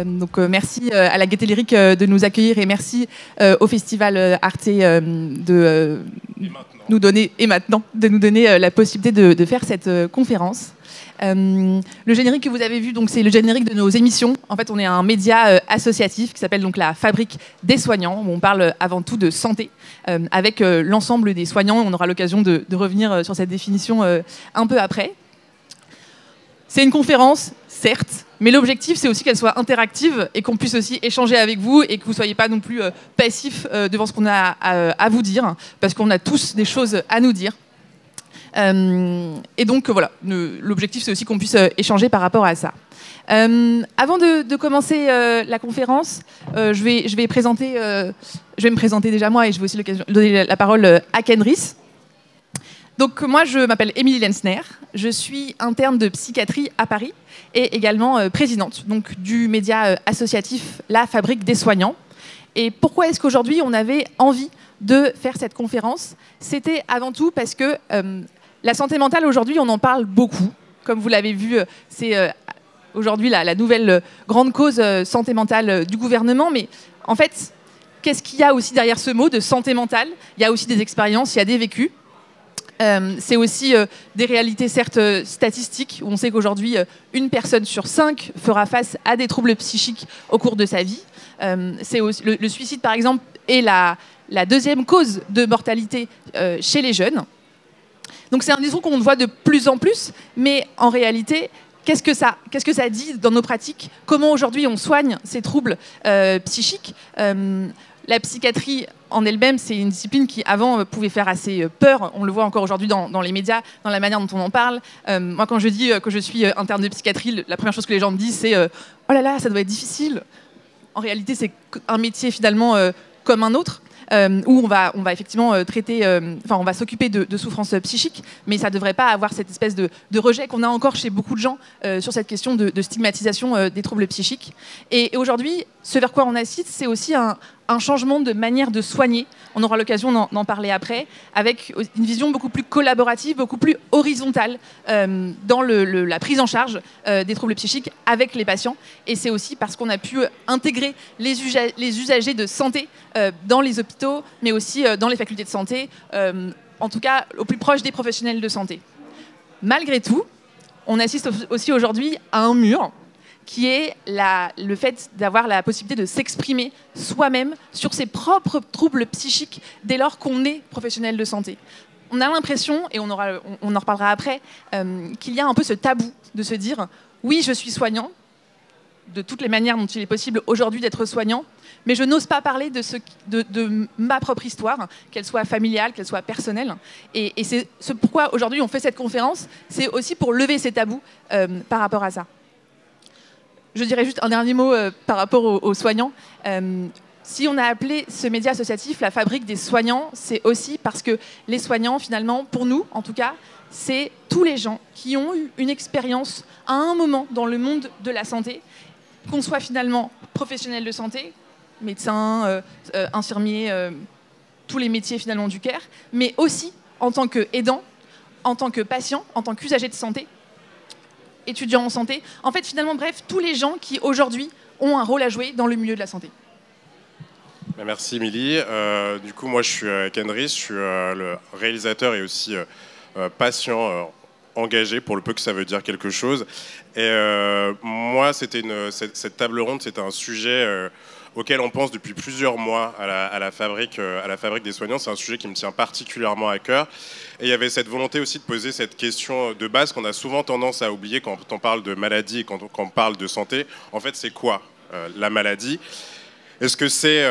Merci à la Gaîté Lyrique de nous accueillir et merci au Festival Arte de nous donner, et maintenant, de nous donner la possibilité de faire cette conférence. Le générique que vous avez vu, donc, c'est le générique de nos émissions. En fait, on est un média associatif qui s'appelle donc la Fabrique des soignants, où on parle avant tout de santé, avec l'ensemble des soignants. On aura l'occasion de revenir sur cette définition un peu après. C'est une conférence, certes, mais l'objectif, c'est aussi qu'elle soit interactive et qu'on puisse aussi échanger avec vous et que vous ne soyez pas non plus passifs devant ce qu'on a à vous dire, parce qu'on a tous des choses à nous dire. Et donc, voilà, l'objectif, c'est aussi qu'on puisse échanger par rapport à ça. Avant de commencer la conférence, je vais me présenter déjà moi et je vais aussi donner la parole à Ken Rhys. Donc moi, je m'appelle Émilie Lensner, je suis interne de psychiatrie à Paris et également présidente donc, du média associatif La Fabrique des soignants. Et pourquoi est-ce qu'aujourd'hui on avait envie de faire cette conférence? C'était avant tout parce que la santé mentale, aujourd'hui, on en parle beaucoup. Comme vous l'avez vu, c'est aujourd'hui la nouvelle grande cause santé mentale du gouvernement. Mais en fait, qu'est-ce qu'il y a aussi derrière ce mot de santé mentale? Il y a aussi des expériences, il y a des vécus. C'est aussi des réalités certes statistiques où on sait qu'aujourd'hui une personne sur 5 fera face à des troubles psychiques au cours de sa vie. C'est aussi, le suicide par exemple est la deuxième cause de mortalité chez les jeunes. Donc c'est un discours qu'on voit de plus en plus, mais en réalité, qu'est-ce que ça dit dans nos pratiques? Comment aujourd'hui on soigne ces troubles psychiques? La psychiatrie en elle-même, c'est une discipline qui avant pouvait faire assez peur. On le voit encore aujourd'hui dans les médias, dans la manière dont on en parle. Moi, quand je dis que je suis interne de psychiatrie, la première chose que les gens me disent, c'est « Oh là là, ça doit être difficile ». En réalité, c'est un métier finalement comme un autre. Où on va effectivement traiter, on va s'occuper de souffrances psychiques, mais ça ne devrait pas avoir cette espèce de rejet qu'on a encore chez beaucoup de gens sur cette question de stigmatisation des troubles psychiques. Et aujourd'hui, ce vers quoi on assiste, c'est aussi un changement de manière de soigner. On aura l'occasion d'en parler après, avec une vision beaucoup plus collaborative, beaucoup plus horizontale dans la prise en charge des troubles psychiques avec les patients. Et c'est aussi parce qu'on a pu intégrer les usagers de santé dans les hôpitaux, mais aussi dans les facultés de santé, en tout cas au plus proche des professionnels de santé. Malgré tout, on assiste aussi aujourd'hui à un mur qui est le fait d'avoir la possibilité de s'exprimer soi-même sur ses propres troubles psychiques dès lors qu'on est professionnel de santé. On a l'impression, et on en reparlera après, qu'il y a un peu ce tabou de se dire « oui, je suis soignant », de toutes les manières dont il est possible aujourd'hui d'être soignant, mais je n'ose pas parler de ma propre histoire, qu'elle soit familiale, qu'elle soit personnelle. Et c'est pourquoi aujourd'hui on fait cette conférence, c'est aussi pour lever ces tabous par rapport à ça. Je dirais juste un dernier mot par rapport aux soignants. Si on a appelé ce média associatif la Fabrique des soignants, c'est aussi parce que les soignants, finalement, pour nous en tout cas, c'est tous les gens qui ont eu une expérience à un moment dans le monde de la santé, qu'on soit finalement professionnel de santé, médecin, infirmier, tous les métiers finalement du care, mais aussi en tant qu'aidant, en tant que patient, en tant qu'usager de santé, étudiants en santé. En fait, finalement, bref, tous les gens qui, aujourd'hui, ont un rôle à jouer dans le milieu de la santé. Merci, Émilie. Du coup, moi, je suis Ken Rhys, je suis le réalisateur et aussi patient engagé, pour le peu que ça veut dire quelque chose. Et moi, cette table ronde, c'était un sujet auquel on pense depuis plusieurs mois à la fabrique des soignants. C'est un sujet qui me tient particulièrement à cœur. Et il y avait cette volonté aussi de poser cette question de base qu'on a souvent tendance à oublier quand on parle de maladie et quand on parle de santé. En fait, c'est quoi la maladie? Est-ce que c'est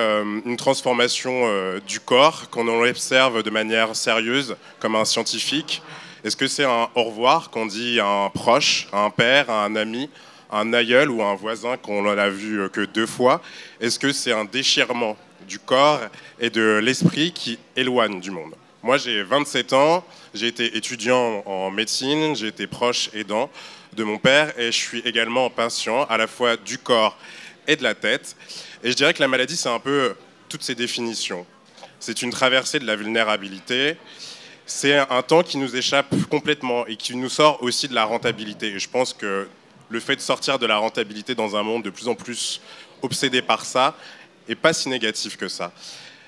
une transformation du corps qu'on observe de manière sérieuse comme un scientifique? Est-ce que c'est un au revoir qu'on dit à un proche, à un père, à un ami, à un aïeul ou à un voisin qu'on n'en a vu que 2 fois? Est-ce que c'est un déchirement du corps et de l'esprit qui éloigne du monde? Moi, j'ai 27 ans, j'ai été étudiant en médecine, j'ai été proche aidant de mon père et je suis également patient à la fois du corps et de la tête. Et je dirais que la maladie, c'est un peu toutes ces définitions. C'est une traversée de la vulnérabilité. C'est un temps qui nous échappe complètement et qui nous sort aussi de la rentabilité. Et je pense que le fait de sortir de la rentabilité dans un monde de plus en plus obsédé par ça est pas si négatif que ça.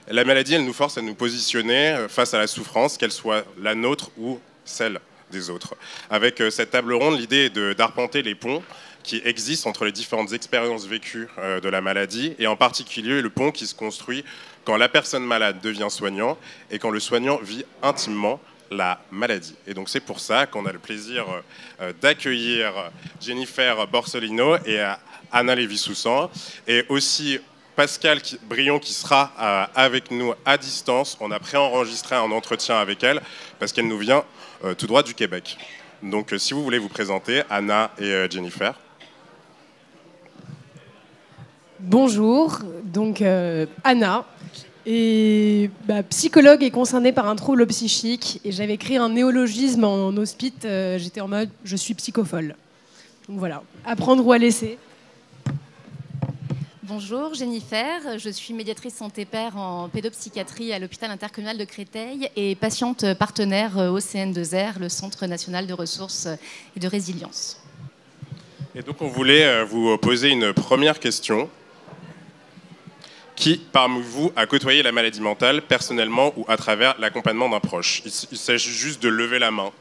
La maladie, elle nous force à nous positionner face à la souffrance, qu'elle soit la nôtre ou celle des autres. Avec cette table ronde, l'idée est d'arpenter les ponts qui existent entre les différentes expériences vécues de la maladie, et en particulier le pont qui se construit quand la personne malade devient soignant et quand le soignant vit intimement la maladie. Et donc c'est pour ça qu'on a le plaisir d'accueillir Jennifer Borsolino et Anna Lévy-Soussan, et aussi Pascale Brion qui sera avec nous à distance. On a préenregistré un entretien avec elle parce qu'elle nous vient tout droit du Québec. Donc si vous voulez vous présenter, Anna et Jennifer. Bonjour, donc Anna, et psychologue et concernée par un trouble psychique, et j'avais écrit un néologisme en hospice, j'étais en mode je suis psychofolle. Donc voilà, à prendre ou à laisser. Bonjour, Jennifer, je suis médiatrice santé-père en pédopsychiatrie à l'hôpital intercommunal de Créteil et patiente partenaire au CN2R, le Centre national de ressources et de résilience. Et donc on voulait vous poser une première question. Qui, parmi vous, a côtoyé la maladie mentale, personnellement ou à travers l'accompagnement d'un proche? Il s'agit juste de lever la main.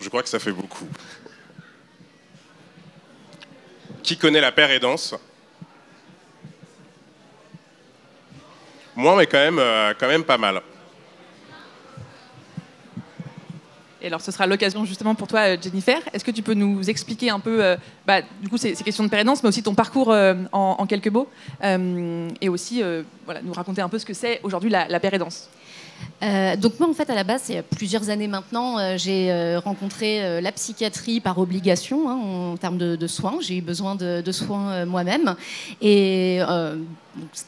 Je crois que ça fait beaucoup. Qui connaît la pérédance? Moi, mais quand même pas mal. Et alors, ce sera l'occasion justement pour toi, Jennifer. Est-ce que tu peux nous expliquer un peu, du coup, ces questions de pérédance, mais aussi ton parcours en quelques mots, et aussi voilà, nous raconter un peu ce que c'est aujourd'hui la pérédance? Donc moi en fait à la base il y a plusieurs années maintenant j'ai rencontré la psychiatrie par obligation en termes de soins. J'ai eu besoin de soins moi-même et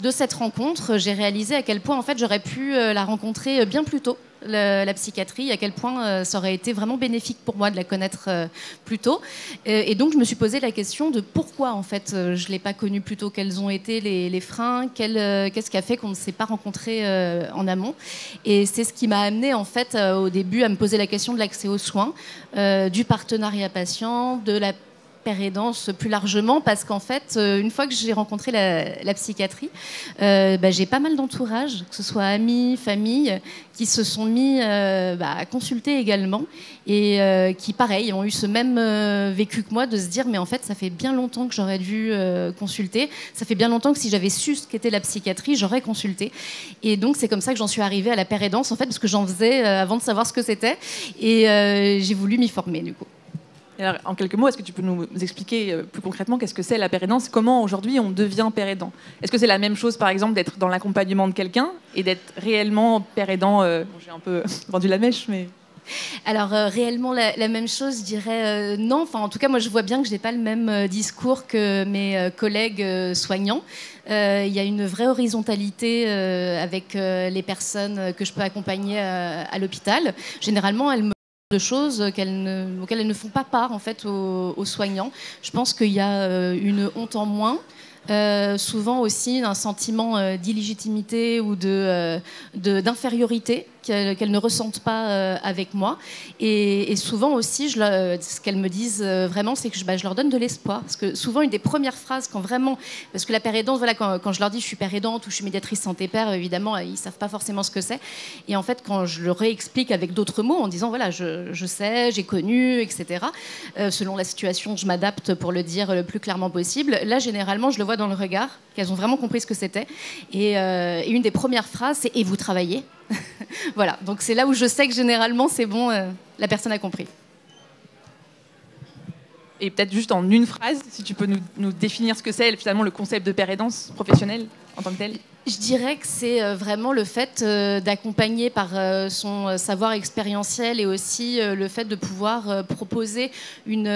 de cette rencontre j'ai réalisé à quel point en fait j'aurais pu la rencontrer bien plus tôt, la psychiatrie, à quel point ça aurait été vraiment bénéfique pour moi de la connaître plus tôt. Et donc je me suis posé la question de pourquoi en fait je ne l'ai pas connue plus tôt, quels ont été les freins, qu'est-ce qui a fait qu'on ne s'est pas rencontré en amont. Et c'est ce qui m'a amené en fait au début à me poser la question de l'accès aux soins, du partenariat patient, de la pérédance plus largement, parce qu'en fait, une fois que j'ai rencontré la psychiatrie, j'ai pas mal d'entourage, que ce soit amis, famille, qui se sont mis à consulter également et qui, pareil, ont eu ce même vécu que moi de se dire mais en fait, ça fait bien longtemps que j'aurais dû consulter, ça fait bien longtemps que si j'avais su ce qu'était la psychiatrie, j'aurais consulté. Et donc, c'est comme ça que j'en suis arrivée à la pérédance, en fait, parce que j'en faisais avant de savoir ce que c'était et j'ai voulu m'y former, du coup. Alors, en quelques mots, est-ce que tu peux nous expliquer plus concrètement qu'est-ce que c'est la pérédance? Comment aujourd'hui on devient pérédant? Est-ce que c'est la même chose, par exemple, d'être dans l'accompagnement de quelqu'un et d'être réellement pérédant? J'ai un peu vendu la mèche, mais... Alors réellement la même chose, je dirais non. Enfin, en tout cas, moi je vois bien que je n'ai pas le même discours que mes collègues soignants. Il y a une vraie horizontalité avec les personnes que je peux accompagner à l'hôpital. Généralement, elles me de choses auxquelles elles ne font pas part en fait aux soignants. Je pense qu'il y a une honte en moins. Souvent aussi un sentiment d'illégitimité ou d'infériorité qu'elles ne ressentent pas avec moi. Et souvent aussi, ce qu'elles me disent vraiment, c'est que je leur donne de l'espoir. Parce que souvent, une des premières phrases, quand vraiment... Parce que la pérédance, voilà, quand je leur dis je suis pérédante ou je suis médiatrice santé-père, évidemment, ils ne savent pas forcément ce que c'est. Et en fait, quand je leur réexplique avec d'autres mots, en disant, voilà, je sais, j'ai connu, etc., selon la situation, je m'adapte pour le dire le plus clairement possible. Là, généralement, je le vois dans le regard, qu'elles ont vraiment compris ce que c'était. Et une des premières phrases, c'est « et vous travaillez ?» Voilà, donc c'est là où je sais que généralement, c'est bon, la personne a compris. Et peut-être juste en une phrase, si tu peux nous définir ce que c'est finalement le concept de pérédance professionnelle en tant que tel. Je dirais que c'est vraiment le fait d'accompagner par son savoir expérientiel et aussi le fait de pouvoir proposer une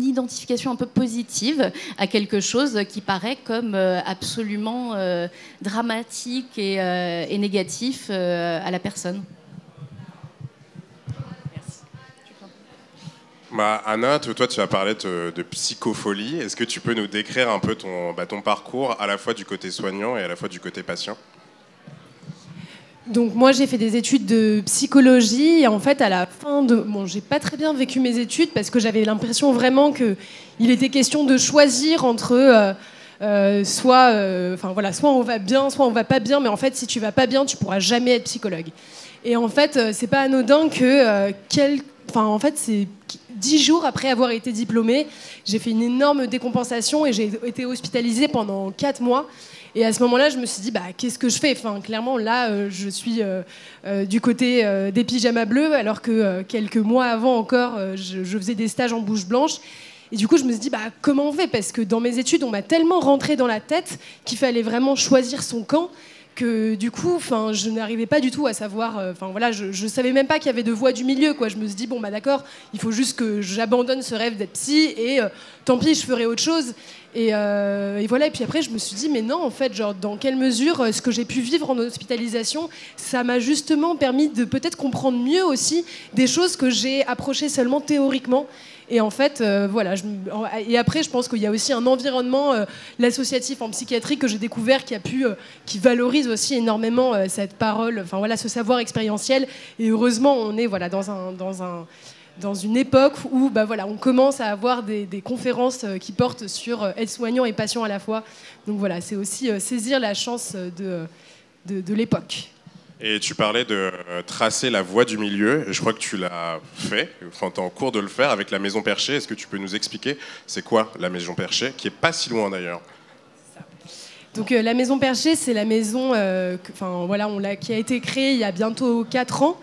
identification un peu positive à quelque chose qui paraît comme absolument dramatique et négatif à la personne. Anna, toi, tu as parlé de psychofolie. Est-ce que tu peux nous décrire un peu ton parcours, à la fois du côté soignant et à la fois du côté patient? Donc moi j'ai fait des études de psychologie et en fait à la fin de... Bon, j'ai pas très bien vécu mes études parce que j'avais l'impression vraiment qu'il était question de choisir entre soit on va bien, soit on va pas bien, mais en fait si tu vas pas bien tu pourras jamais être psychologue. Et en fait c'est pas anodin que en fait c'est 10 jours après avoir été diplômée, j'ai fait une énorme décompensation et j'ai été hospitalisée pendant 4 mois. Et à ce moment-là, je me suis dit, qu'est-ce que je fais ? Enfin, clairement, là, je suis du côté des pyjamas bleus, alors que quelques mois avant encore, je faisais des stages en bouche blanche. Et du coup, je me suis dit, comment on fait ? Parce que dans mes études, on m'a tellement rentré dans la tête qu'il fallait vraiment choisir son camp, que du coup, je n'arrivais pas du tout à savoir. Je savais même pas qu'il y avait de voie du milieu, quoi. Je me suis dit, d'accord, il faut juste que j'abandonne ce rêve d'être psy et tant pis, je ferai autre chose. Et voilà. Et puis après, je me suis dit, mais non, en fait, dans quelle mesure ce que j'ai pu vivre en hospitalisation, ça m'a justement permis de peut-être comprendre mieux aussi des choses que j'ai approchées seulement théoriquement. Et en fait, Et après, je pense qu'il y a aussi un environnement, l'associatif en psychiatrie que j'ai découvert qui valorise aussi énormément cette parole, ce savoir expérientiel. Et heureusement, on est dans une époque où on commence à avoir des conférences qui portent sur être soignant et patient à la fois. Donc voilà, c'est aussi saisir la chance de l'époque. Et tu parlais de tracer la voie du milieu. Je crois que tu l'as fait, tu es en cours de le faire avec la Maison Perchée. Est-ce que tu peux nous expliquer c'est quoi la Maison Perchée, qui est pas si loin d'ailleurs ? Donc la Maison Perchée, c'est la maison qui a été créée il y a bientôt 4 ans.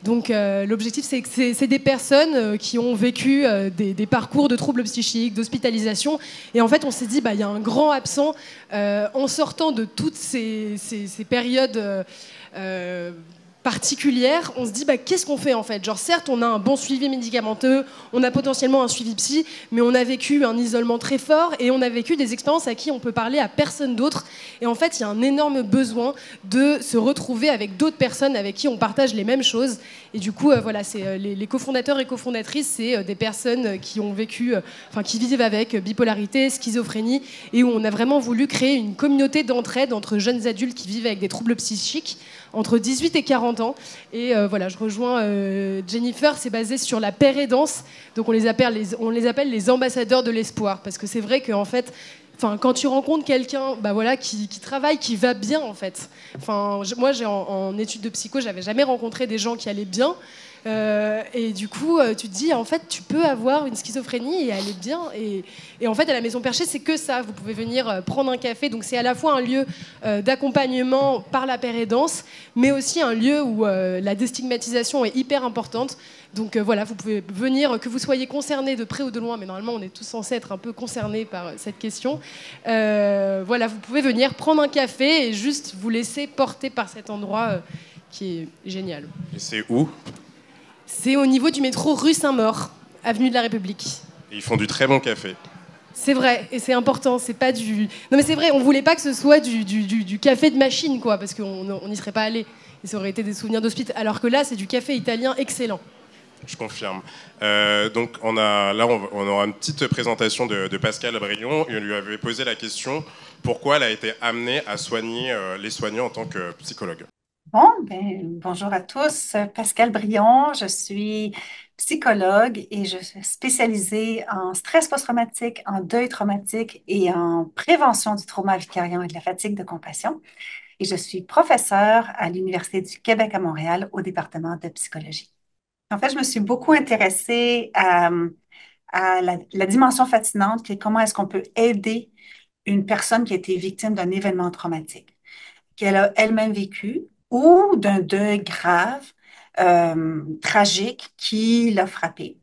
Donc l'objectif, c'est que c'est des personnes qui ont vécu des parcours de troubles psychiques, d'hospitalisation. Et en fait, on s'est dit, il y a un grand absent en sortant de toutes ces périodes particulière, on se dit qu'est-ce qu'on fait en fait ? Certes, on a un bon suivi médicamenteux, on a potentiellement un suivi psy, mais on a vécu un isolement très fort et on a vécu des expériences à qui on peut parler à personne d'autre. Et en fait, il y a un énorme besoin de se retrouver avec d'autres personnes avec qui on partage les mêmes choses. Et du coup, c'est les cofondateurs et cofondatrices, c'est des personnes qui ont vécu, qui vivent avec bipolarité, schizophrénie, et où on a vraiment voulu créer une communauté d'entraide entre jeunes adultes qui vivent avec des troubles psychiques entre 18 et 40 ans. Et je rejoins Jennifer, c'est basé sur la paix et danse. Donc on les appelle les ambassadeurs de l'espoir. Parce que c'est vrai qu'en fait, quand tu rencontres quelqu'un qui travaille, qui va bien en fait. Moi, en études de psycho, j'avais jamais rencontré des gens qui allaient bien. Et du coup, tu te dis, en fait, tu peux avoir une schizophrénie et aller bien. Et en fait, à la Maison Perchée, c'est que ça. Vous pouvez venir prendre un café. Donc, c'est à la fois un lieu d'accompagnement par la paix et danse, mais aussi un lieu où la déstigmatisation est hyper importante. Donc, vous pouvez venir, que vous soyez concernés de près ou de loin, mais normalement, on est tous censés être un peu concernés par cette question. Vous pouvez venir prendre un café et juste vous laisser porter par cet endroit qui est génial. Et c'est où ? C'est au niveau du métro rue Saint-Maur, avenue de la République. Et ils font du très bon café. C'est vrai, et c'est important, c'est pas du... Non mais c'est vrai, on voulait pas que ce soit du café de machine, quoi, parce qu'on n'y serait pas allé. Et ça aurait été des souvenirs d'hospice. Alors que là, c'est du café italien excellent. Je confirme. Donc on aura une petite présentation de Pascale Brion. On lui avait posé la question pourquoi elle a été amenée à soigner les soignants en tant que psychologue. Bonjour à tous. Pascale Brion, je suis psychologue et je suis spécialisée en stress post-traumatique, en deuil traumatique et en prévention du trauma vicariant et de la fatigue de compassion. Et je suis professeure à l'Université du Québec à Montréal au département de psychologie. En fait, je me suis beaucoup intéressée à la dimension fascinante qui est comment est-ce qu'on peut aider une personne qui a été victime d'un événement traumatique, qu'elle a elle-même vécu, ou d'un deuil grave, tragique, qui l'a frappé.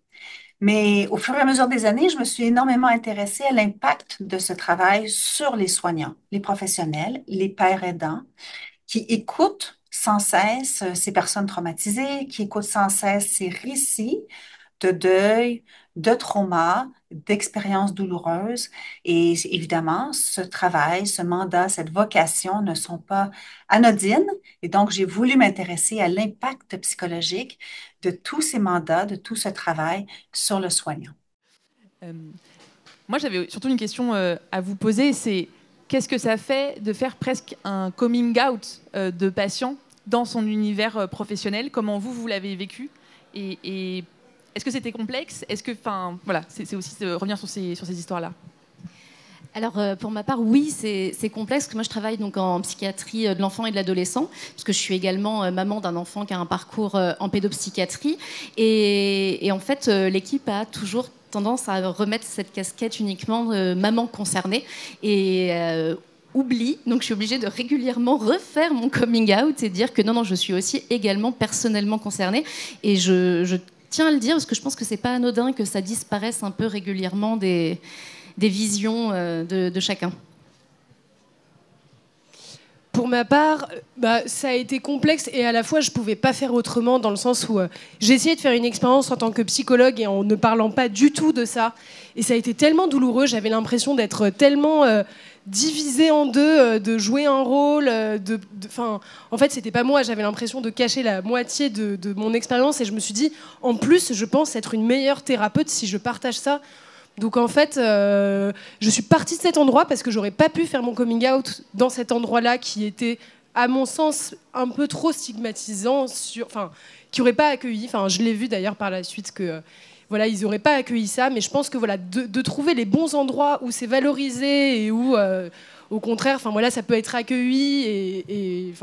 Mais au fur et à mesure des années, je me suis énormément intéressée à l'impact de ce travail sur les soignants, les professionnels, les pères aidants, qui écoutent sans cesse ces personnes traumatisées, qui écoutent sans cesse ces récits de deuil, de trauma, d'expériences douloureuses. Et évidemment, ce travail, ce mandat, cette vocation ne sont pas anodines. Et donc, j'ai voulu m'intéresser à l'impact psychologique de tous ces mandats, de tout ce travail sur le soignant. Moi, j'avais surtout une question à vous poser, c'est qu'est-ce que ça fait de faire presque un coming out de patients dans son univers professionnel. Comment vous l'avez vécu et est-ce que c'était complexe? Est-ce que, enfin, voilà, c'est aussi de revenir sur ces histoires-là. Alors, pour ma part, oui, c'est complexe. Moi, je travaille donc en psychiatrie de l'enfant et de l'adolescent, parce que je suis également maman d'un enfant qui a un parcours en pédopsychiatrie. Et en fait, l'équipe a toujours tendance à remettre cette casquette uniquement maman concernée. Et oublie, donc je suis obligée de régulièrement refaire mon coming out et dire que non, je suis aussi également personnellement concernée. Et je tiens à le dire, parce que je pense que c'est pas anodin que ça disparaisse un peu régulièrement des visions de chacun. Pour ma part, ça a été complexe et à la fois je pouvais pas faire autrement dans le sens où j'ai essayé de faire une expérience en tant que psychologue et en ne parlant pas du tout de ça. Et ça a été tellement douloureux, j'avais l'impression d'être tellement divisée en deux, de jouer un rôle. En fait, c'était pas moi, j'avais l'impression de cacher la moitié de mon expérience et je me suis dit, en plus, je pense être une meilleure thérapeute si je partage ça. Donc en fait, je suis partie de cet endroit parce que j'aurais pas pu faire mon coming out dans cet endroit-là qui était, à mon sens, un peu trop stigmatisant, qui n'aurait pas accueilli. Enfin, je l'ai vu d'ailleurs par la suite que voilà, ils n'auraient pas accueilli ça. Mais je pense que voilà, de trouver les bons endroits où c'est valorisé et où, au contraire, enfin voilà, ça peut être accueilli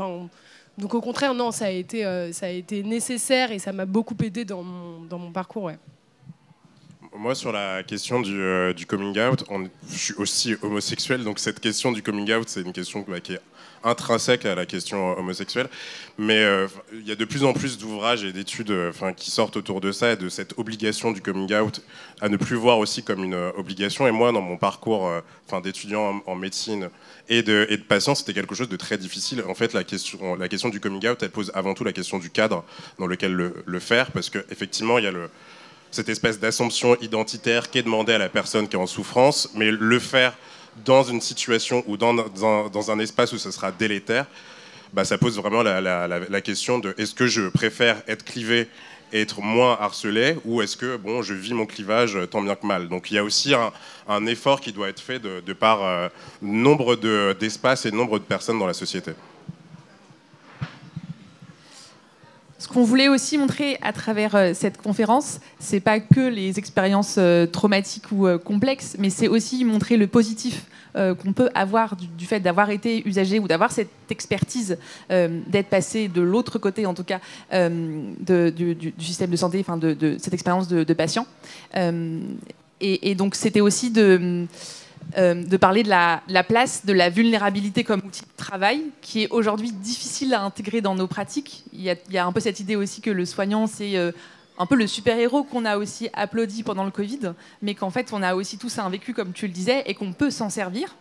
donc au contraire, non, ça a été nécessaire et ça m'a beaucoup aidé dans mon parcours. Ouais. Moi, sur la question du coming out, je suis aussi homosexuel, donc cette question du coming out, c'est une question qui est intrinsèque à la question homosexuelle. Mais il y a de plus en plus d'ouvrages et d'études qui sortent autour de ça et de cette obligation du coming out à ne plus voir aussi comme une obligation. Et moi, dans mon parcours d'étudiant en médecine et de patient, c'était quelque chose de très difficile. En fait, la question du coming out, elle pose avant tout la question du cadre dans lequel le faire, parce qu'effectivement, il y a cette espèce d'assomption identitaire qui est demandée à la personne qui est en souffrance, mais le faire dans une situation ou dans un espace où ce sera délétère, ça pose vraiment la question de est-ce que je préfère être clivé et être moins harcelé, ou est-ce que je vis mon clivage tant bien que mal. Donc il y a aussi un effort qui doit être fait de par nombre d'espaces et nombre de personnes dans la société. Ce qu'on voulait aussi montrer à travers cette conférence, c'est pas que les expériences traumatiques ou complexes, mais c'est aussi montrer le positif qu'on peut avoir du fait d'avoir été usager ou d'avoir cette expertise, d'être passé de l'autre côté, en tout cas, du système de santé, de cette expérience de patient. Et donc, c'était aussi de parler de la place de la vulnérabilité comme outil de travail, qui est aujourd'hui difficile à intégrer dans nos pratiques. Il y a un peu cette idée aussi que le soignant, c'est un peu le super-héros qu'on a aussi applaudi pendant le Covid, mais qu'en fait, on a aussi tous un vécu, comme tu le disais, et qu'on peut s'en servir.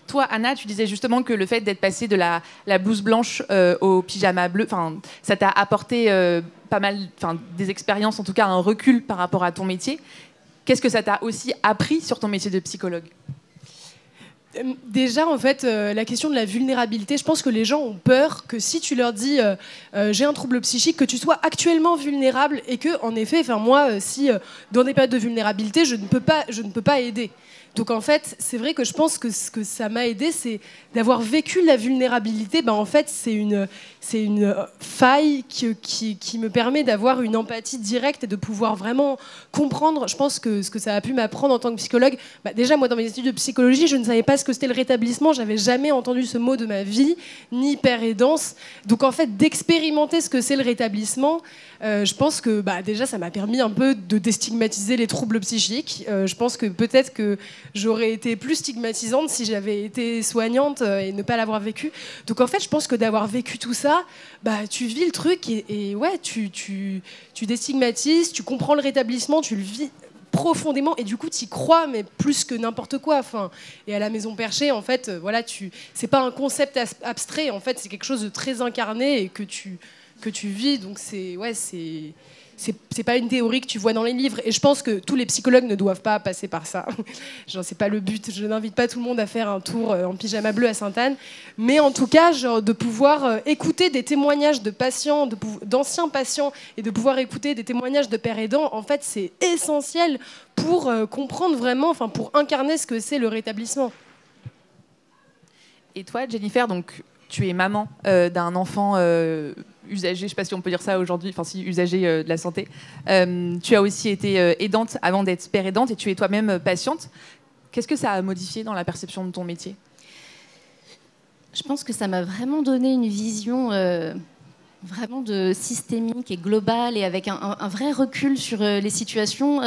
Toi, Anna, tu disais justement que le fait d'être passé de la blouse blanche au pyjama bleu, ça t'a apporté pas mal, des expériences, en tout cas un recul par rapport à ton métier. Qu'est-ce que ça t'a aussi appris sur ton métier de psychologue ? Déjà, en fait, la question de la vulnérabilité, je pense que les gens ont peur que si tu leur dis j'ai un trouble psychique, que tu sois actuellement vulnérable et que, en effet, moi, si dans des périodes de vulnérabilité, je ne peux pas aider. Donc en fait, c'est vrai que je pense que ce que ça m'a aidé, c'est d'avoir vécu la vulnérabilité. En fait, c'est une faille qui me permet d'avoir une empathie directe et de pouvoir vraiment comprendre. Je pense que ce que ça a pu m'apprendre en tant que psychologue, déjà moi dans mes études de psychologie, je ne savais pas ce que c'était le rétablissement. J'avais jamais entendu ce mot de ma vie, ni hyper aidance. Donc en fait, d'expérimenter ce que c'est le rétablissement, je pense que déjà ça m'a permis un peu de déstigmatiser les troubles psychiques. Je pense que peut-être que j'aurais été plus stigmatisante si j'avais été soignante et ne pas l'avoir vécu. Donc en fait, je pense que d'avoir vécu tout ça, tu vis le truc et ouais, tu déstigmatises, tu comprends le rétablissement, tu le vis profondément et du coup tu y crois, mais plus que n'importe quoi. Et à la Maison Perchée, en fait, c'est pas un concept abstrait, en fait, c'est quelque chose de très incarné et que tu vis. Donc c'est pas une théorie que tu vois dans les livres. Et je pense que tous les psychologues ne doivent pas passer par ça. C'est pas le but. Je n'invite pas tout le monde à faire un tour en pyjama bleu à Sainte-Anne. Mais en tout cas, de pouvoir écouter des témoignages de patients, d'anciens patients, et de pouvoir écouter des témoignages de pères aidants, en fait, c'est essentiel pour comprendre vraiment, pour incarner ce que c'est le rétablissement. Et toi, Jennifer, donc tu es maman d'un enfant usagé, je ne sais pas si on peut dire ça aujourd'hui, enfin si usagé de la santé. Tu as aussi été aidante avant d'être père aidante et tu es toi-même patiente. Qu'est-ce que ça a modifié dans la perception de ton métier? Je pense que ça m'a vraiment donné une vision vraiment systémique et globale et avec un vrai recul sur les situations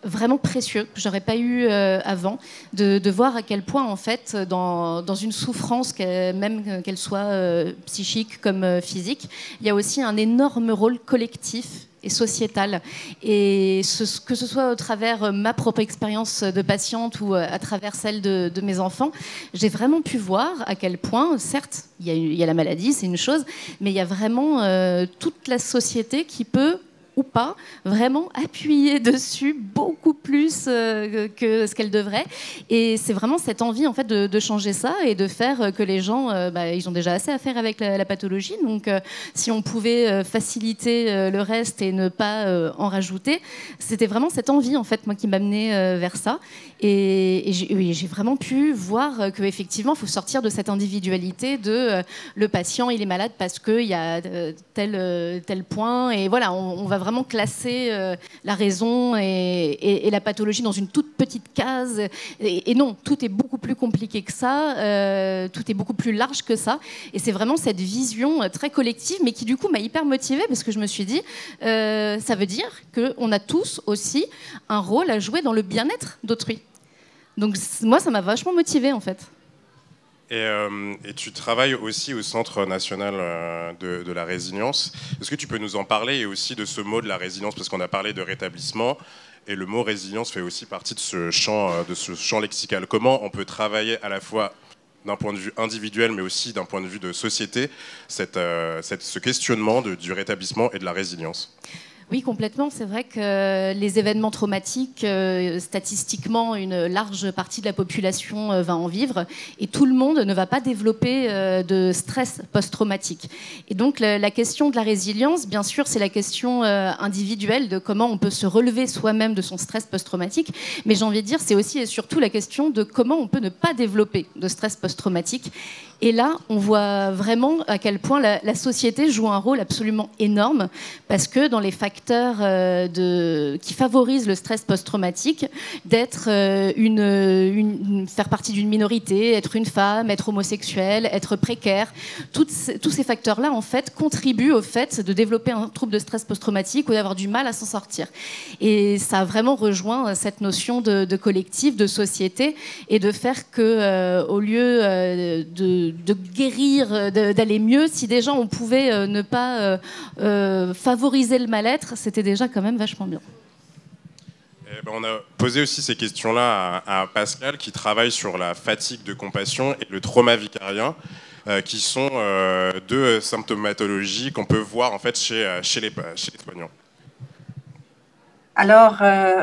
vraiment précieux que j'aurais pas eu avant, de voir à quel point en fait dans une souffrance même qu'elle soit psychique comme physique, il y a aussi un énorme rôle collectif et sociétal. Et que ce soit au travers ma propre expérience de patiente ou à travers celle de mes enfants, j'ai vraiment pu voir à quel point, certes, il y a la maladie, c'est une chose, mais il y a vraiment toute la société qui peut ou pas, vraiment appuyer dessus beaucoup plus que ce qu'elle devrait. Et c'est vraiment cette envie en fait de changer ça et de faire que les gens, ils ont déjà assez à faire avec la pathologie. Donc, si on pouvait faciliter le reste et ne pas en rajouter, c'était vraiment cette envie en fait moi qui m'amenait vers ça. Et j'ai vraiment pu voir qu'effectivement, il faut sortir de cette individualité de le patient, il est malade parce qu'il y a tel point. Et voilà, on va vraiment classer la raison et la pathologie dans une toute petite case. Et non, tout est beaucoup plus compliqué que ça, tout est beaucoup plus large que ça. Et c'est vraiment cette vision très collective, mais qui du coup m'a hyper motivée parce que je me suis dit, ça veut dire qu'on a tous aussi un rôle à jouer dans le bien-être d'autrui. Donc moi, ça m'a vachement motivée en fait. Et tu travailles aussi au Centre national de la résilience. Est-ce que tu peux nous en parler et aussi de ce mot de la résilience, parce qu'on a parlé de rétablissement et le mot résilience fait aussi partie de ce champ lexical. Comment on peut travailler à la fois d'un point de vue individuel mais aussi d'un point de vue de société ce questionnement du rétablissement et de la résilience? Oui, complètement. C'est vrai que les événements traumatiques, statistiquement, une large partie de la population va en vivre et tout le monde ne va pas développer de stress post-traumatique. Et donc, la question de la résilience, bien sûr, c'est la question individuelle de comment on peut se relever soi-même de son stress post-traumatique. Mais j'ai envie de dire, c'est aussi et surtout la question de comment on peut ne pas développer de stress post-traumatique. Et là, on voit vraiment à quel point la société joue un rôle absolument énorme parce que dans les facteurs qui favorisent le stress post-traumatique, d'être faire partie d'une minorité, être une femme, être homosexuel, être précaire, tous ces facteurs-là, en fait, contribuent au fait de développer un trouble de stress post-traumatique ou d'avoir du mal à s'en sortir. Et ça a vraiment rejoint cette notion de collectif, de société, et de faire que, au lieu de guérir, d'aller mieux, si déjà on pouvait ne pas favoriser le mal-être, c'était déjà quand même vachement bien. On a posé aussi ces questions-là à Pascal, qui travaille sur la fatigue de compassion et le trauma vicarien, qui sont deux symptomatologies qu'on peut voir en fait chez les soignants. Alors,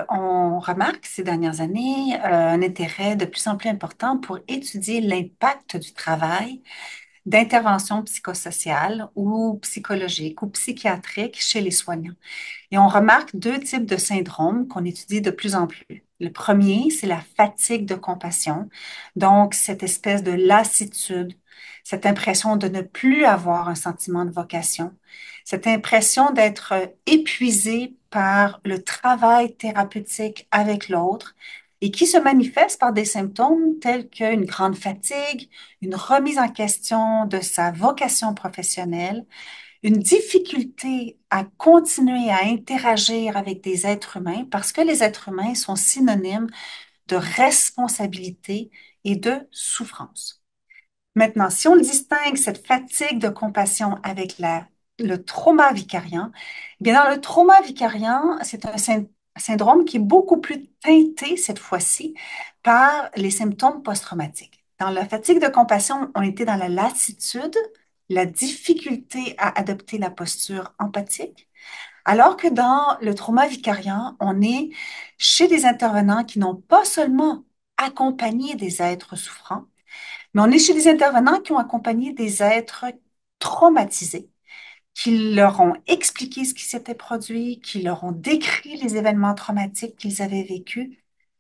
on remarque ces dernières années un intérêt de plus en plus important pour étudier l'impact du travail d'intervention psychosociale ou psychologique ou psychiatrique chez les soignants. Et on remarque deux types de syndromes qu'on étudie de plus en plus. Le premier, c'est la fatigue de compassion, donc cette espèce de lassitude, cette impression de ne plus avoir un sentiment de vocation, cette impression d'être épuisé par le travail thérapeutique avec l'autre et qui se manifeste par des symptômes tels qu'une grande fatigue, une remise en question de sa vocation professionnelle, une difficulté à continuer à interagir avec des êtres humains parce que les êtres humains sont synonymes de responsabilité et de souffrance. Maintenant, si on distingue cette fatigue de compassion avec le trauma vicarien, eh bien dans le trauma vicarien, c'est un syndrome qui est beaucoup plus teinté cette fois-ci par les symptômes post-traumatiques. Dans la fatigue de compassion, on était dans la lassitude, la difficulté à adopter la posture empathique, alors que dans le trauma vicarien, on est chez des intervenants qui n'ont pas seulement accompagné des êtres souffrants, mais on est chez des intervenants qui ont accompagné des êtres traumatisés, qui leur ont expliqué ce qui s'était produit, qui leur ont décrit les événements traumatiques qu'ils avaient vécus.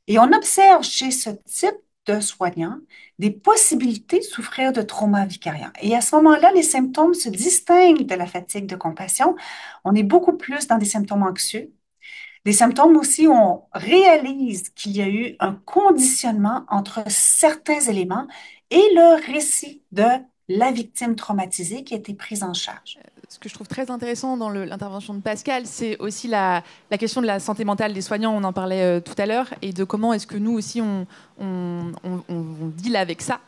Et on observe chez ce type de soignants des possibilités de souffrir de trauma vicariant. Et à ce moment-là, les symptômes se distinguent de la fatigue de compassion. On est beaucoup plus dans des symptômes anxieux, des symptômes aussi où on réalise qu'il y a eu un conditionnement entre certains éléments et le récit de la victime traumatisée qui a été prise en charge. Ce que je trouve très intéressant dans l'intervention de Pascal, c'est aussi la question de la santé mentale des soignants, on en parlait tout à l'heure, et de comment est-ce que nous aussi on deal avec ça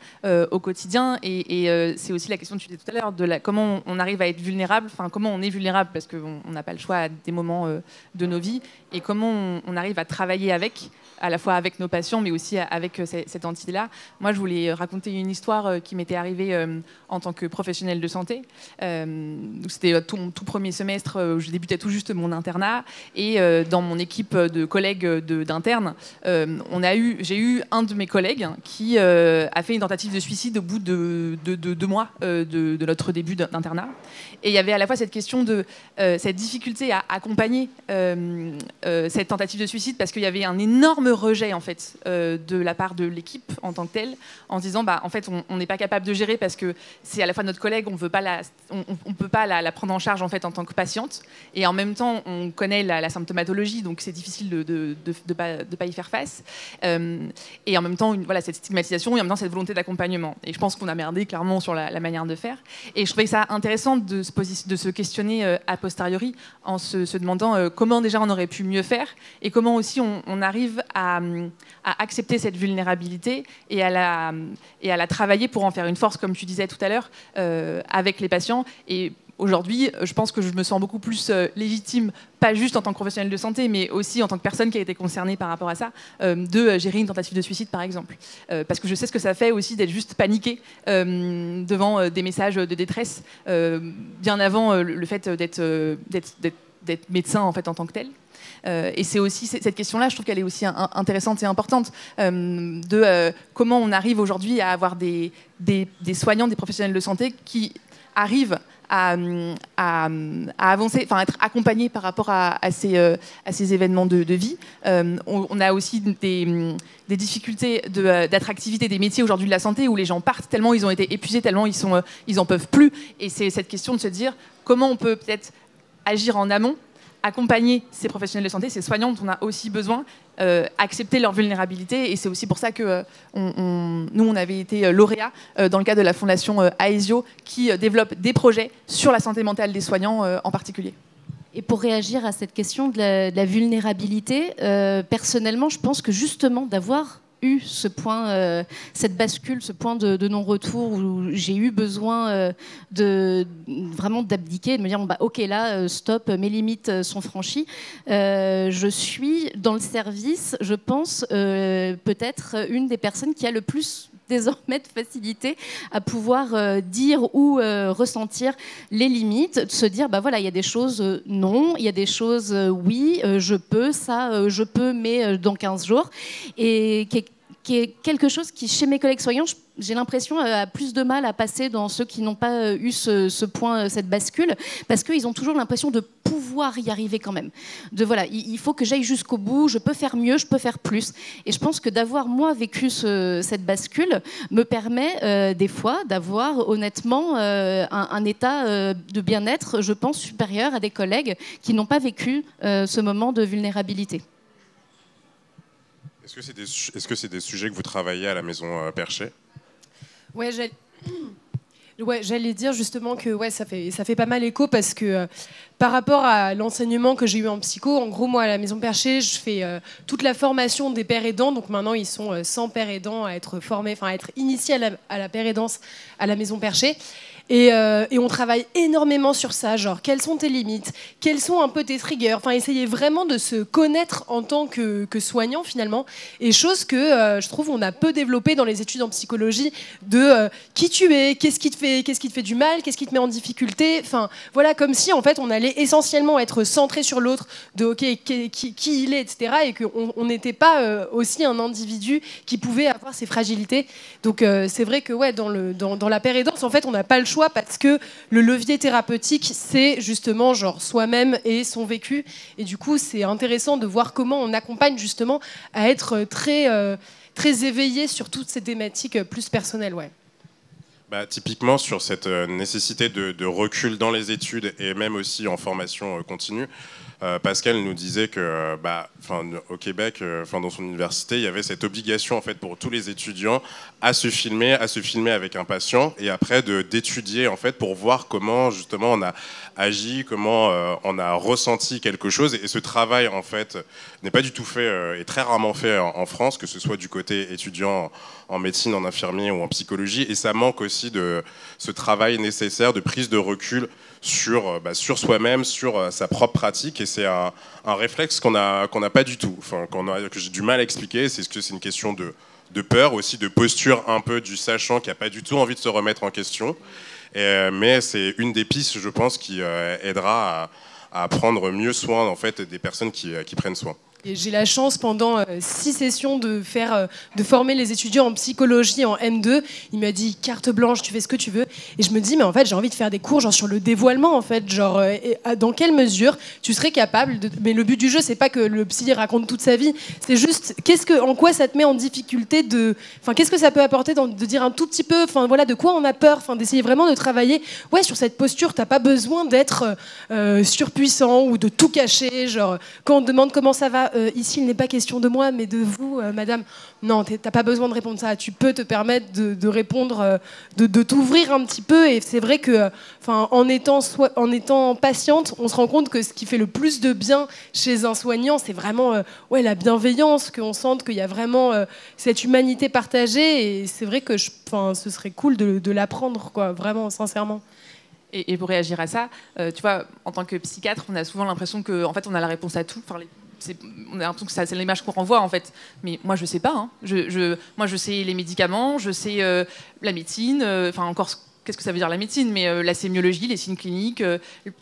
au quotidien. Et c'est aussi la question que tu disais tout à l'heure, de comment on arrive à être vulnérable, enfin comment on est vulnérable, parce qu'on n'a pas le choix à des moments de nos vies, et comment on arrive à travailler avec, à la fois avec nos patients, mais aussi avec cette entité-là. Moi, je voulais raconter une histoire qui m'était arrivée en tant que professionnelle de santé. C'était mon tout premier semestre où je débutais tout juste mon internat. Et dans mon équipe de collègues d'internes, j'ai eu un de mes collègues qui a fait une tentative de suicide au bout de 2 mois de notre début d'internat. Et il y avait à la fois cette question de cette difficulté à accompagner cette tentative de suicide, parce qu'il y avait un énorme rejet en fait de la part de l'équipe en tant que telle, en se disant en fait on n'est pas capable de gérer parce que c'est à la fois notre collègue, on peut pas la prendre en charge en fait en tant que patiente, et en même temps on connaît la symptomatologie, donc c'est difficile de pas y faire face, et en même temps cette stigmatisation et en même temps cette volonté d'accompagnement. Et je pense qu'on a merdé clairement sur la manière de faire, et je trouvais ça intéressant de se questionner a posteriori en se demandant comment déjà on aurait pu mieux faire, et comment aussi on arrive à accepter cette vulnérabilité et à la travailler pour en faire une force, comme tu disais tout à l'heure, avec les patients. Et aujourd'hui, je pense que je me sens beaucoup plus légitime, pas juste en tant que professionnelle de santé, mais aussi en tant que personne qui a été concernée par rapport à ça, de gérer une tentative de suicide, par exemple. Parce que je sais ce que ça fait aussi d'être juste paniqué devant des messages de détresse, bien avant le fait d'être médecin en fait, en tant que tel. Et c'est aussi cette question-là, je trouve qu'elle est aussi intéressante et importante, de comment on arrive aujourd'hui à avoir des soignants, des professionnels de santé qui arrivent à avancer, enfin être accompagnés par rapport à ces événements de vie. On a aussi des difficultés d'attractivité des métiers aujourd'hui de la santé, où les gens partent tellement ils ont été épuisés, tellement ils en peuvent plus. Et c'est cette question de se dire comment on peut peut-être agir en amont, accompagner ces professionnels de santé, ces soignants dont on a aussi besoin, accepter leur vulnérabilité. Et c'est aussi pour ça que nous, on avait été lauréats dans le cadre de la fondation Aesio, qui développe des projets sur la santé mentale des soignants en particulier. Et pour réagir à cette question de la vulnérabilité, personnellement, je pense que justement d'avoir eu ce point, cette bascule, ce point de non-retour où j'ai eu besoin vraiment d'abdiquer, de me dire bon, ok là stop, mes limites sont franchies. Je suis dans le service, je pense peut-être une des personnes qui a le plus désormais de facilité à pouvoir dire ou ressentir les limites, de se dire voilà, il y a des choses non, il y a des choses oui, je peux ça, je peux mais dans 15 jours, et qui est quelque chose qui, chez mes collègues soignants, j'ai l'impression a plus de mal à passer dans ceux qui n'ont pas eu ce point, cette bascule, parce qu'ils ont toujours l'impression de pouvoir y arriver quand même. Il faut que j'aille jusqu'au bout, je peux faire mieux, je peux faire plus. Et je pense que d'avoir, moi, vécu cette bascule me permet des fois d'avoir honnêtement un état de bien-être, je pense, supérieur à des collègues qui n'ont pas vécu ce moment de vulnérabilité. Est-ce que c'est des sujets que vous travaillez à la maison Perchet ? Ouais, j'allais dire justement que ça fait pas mal écho, parce que par rapport à l'enseignement que j'ai eu en psycho, en gros, moi, à la Maison Perchet, je fais toute la formation des pères aidants. Donc maintenant, ils sont 100 pères aidants à être formés, enfin à être initiés à la père aidance à la Maison Perchet. Et on travaille énormément sur ça, genre quelles sont tes limites, quels sont un peu tes triggers, enfin essayer vraiment de se connaître en tant que soignant finalement, et chose que je trouve on a peu développé dans les études en psychologie, de qui tu es, qu'est-ce qui te fait du mal, qu'est-ce qui te met en difficulté, enfin voilà, comme si en fait on allait essentiellement être centré sur l'autre, de ok qui il est, etc., et qu'on n'était pas aussi un individu qui pouvait avoir ses fragilités. Donc c'est vrai que dans la père aidance en fait on n'a pas le choix, parce que le levier thérapeutique, c'est justement genre soi-même et son vécu. Et du coup, c'est intéressant de voir comment on accompagne justement à être très très éveillé sur toutes ces thématiques plus personnelles. Ouais. Typiquement sur cette nécessité de recul dans les études et même aussi en formation continue, Pascal nous disait que, au Québec, dans son université, il y avait cette obligation en fait pour tous les étudiants à se filmer avec un patient et après d'étudier en fait pour voir comment justement on a agi, comment on a ressenti quelque chose. Et ce travail en fait n'est pas du tout fait et très rarement fait en France, que ce soit du côté étudiant en médecine, en infirmier ou en psychologie. Et ça manque aussi de ce travail nécessaire de prise de recul sur soi-même, sur sa propre pratique, et c'est un réflexe qu'on n'a pas du tout, que j'ai du mal à expliquer. C'est que c'est une question de peur, aussi de posture un peu du sachant qui n'a pas du tout envie de se remettre en question. Mais c'est une des pistes, je pense, qui aidera à prendre mieux soin en fait, des personnes qui prennent soin. Et j'ai la chance pendant 6 sessions de former les étudiants en psychologie en M2. Il m'a dit carte blanche, tu fais ce que tu veux. Et je me dis mais en fait j'ai envie de faire des cours genre sur le dévoilement en fait, genre dans quelle mesure tu serais capable de... Mais le but du jeu c'est pas que le psy raconte toute sa vie, c'est juste en quoi ça te met en difficulté qu'est-ce que ça peut apporter de dire un tout petit peu, de quoi on a peur, d'essayer vraiment de travailler sur cette posture. T'as pas besoin d'être surpuissant ou de tout cacher, genre quand on te demande comment ça va. Ici, il n'est pas question de moi, mais de vous, madame. Non, t'as pas besoin de répondre ça. Tu peux te permettre de répondre, de t'ouvrir un petit peu. Et c'est vrai que, en étant patiente, on se rend compte que ce qui fait le plus de bien chez un soignant, c'est vraiment la bienveillance, qu'on sente qu'il y a vraiment cette humanité partagée. Et c'est vrai que ce serait cool de l'apprendre, quoi, vraiment, sincèrement. Et pour réagir à ça, tu vois, en tant que psychiatre, on a souvent l'impression qu'en fait, on a la réponse à tout. On a l'impression que c'est l'image qu'on renvoie en fait, mais moi je sais pas. Hein. Moi je sais les médicaments, je sais la médecine. Qu'est-ce que ça veut dire la médecine? Mais la sémiologie, les signes cliniques,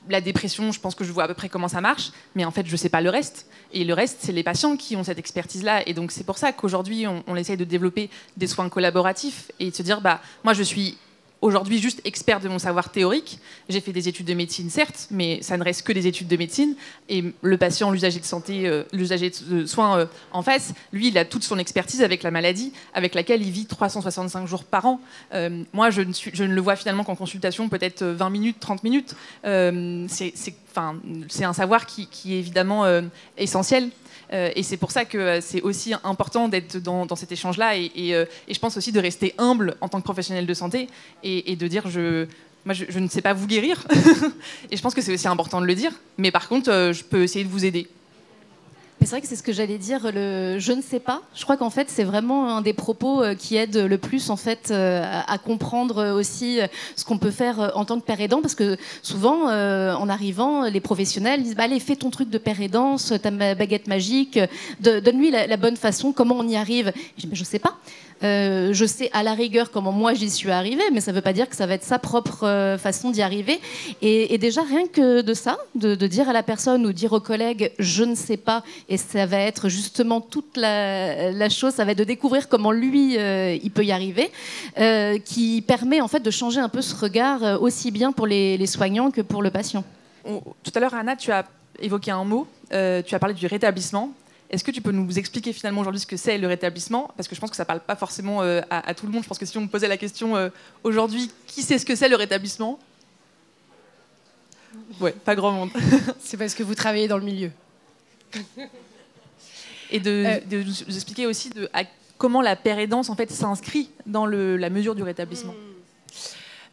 la dépression, je pense que je vois à peu près comment ça marche. Mais en fait je sais pas le reste. Et le reste, c'est les patients qui ont cette expertise-là. Et donc c'est pour ça qu'aujourd'hui on essaye de développer des soins collaboratifs et de se dire moi je suis aujourd'hui juste expert de mon savoir théorique. J'ai fait des études de médecine, certes, mais ça ne reste que des études de médecine. Et le patient, l'usager de santé, l'usager de soins en face, lui, il a toute son expertise avec la maladie, avec laquelle il vit 365 jours par an. Moi, je ne le vois finalement qu'en consultation, peut-être 20 minutes, 30 minutes. C'est un savoir qui est évidemment essentiel. Et c'est pour ça que c'est aussi important d'être dans cet échange-là et je pense aussi de rester humble en tant que professionnel de santé et de dire moi je ne sais pas vous guérir et je pense que c'est aussi important de le dire, mais par contre je peux essayer de vous aider. Mais c'est vrai que c'est ce que j'allais dire, le je ne sais pas. Je crois qu'en fait, c'est vraiment un des propos qui aide le plus en fait, à comprendre aussi ce qu'on peut faire en tant que père aidant. Parce que souvent, en arrivant, les professionnels disent allez, fais ton truc de père aidant, ta baguette magique, donne-lui la bonne façon, comment on y arrive. Je dis mais je ne sais pas. Je sais à la rigueur comment moi j'y suis arrivée, mais ça ne veut pas dire que ça va être sa propre façon d'y arriver. Et déjà, rien que de ça, de dire à la personne ou dire aux collègues je ne sais pas, et ça va être justement toute la chose, ça va être de découvrir comment lui, il peut y arriver, qui permet en fait de changer un peu ce regard aussi bien pour les soignants que pour le patient. Tout à l'heure, Anna, tu as évoqué un mot, tu as parlé du rétablissement. Est-ce que tu peux nous expliquer finalement aujourd'hui ce que c'est le rétablissement? Parce que je pense que ça ne parle pas forcément à tout le monde. Je pense que si on me posait la question aujourd'hui, qui sait ce que c'est le rétablissement? Ouais, pas grand monde. C'est parce que vous travaillez dans le milieu. Et de nous expliquer aussi comment la pérédance en fait, s'inscrit dans la mesure du rétablissement.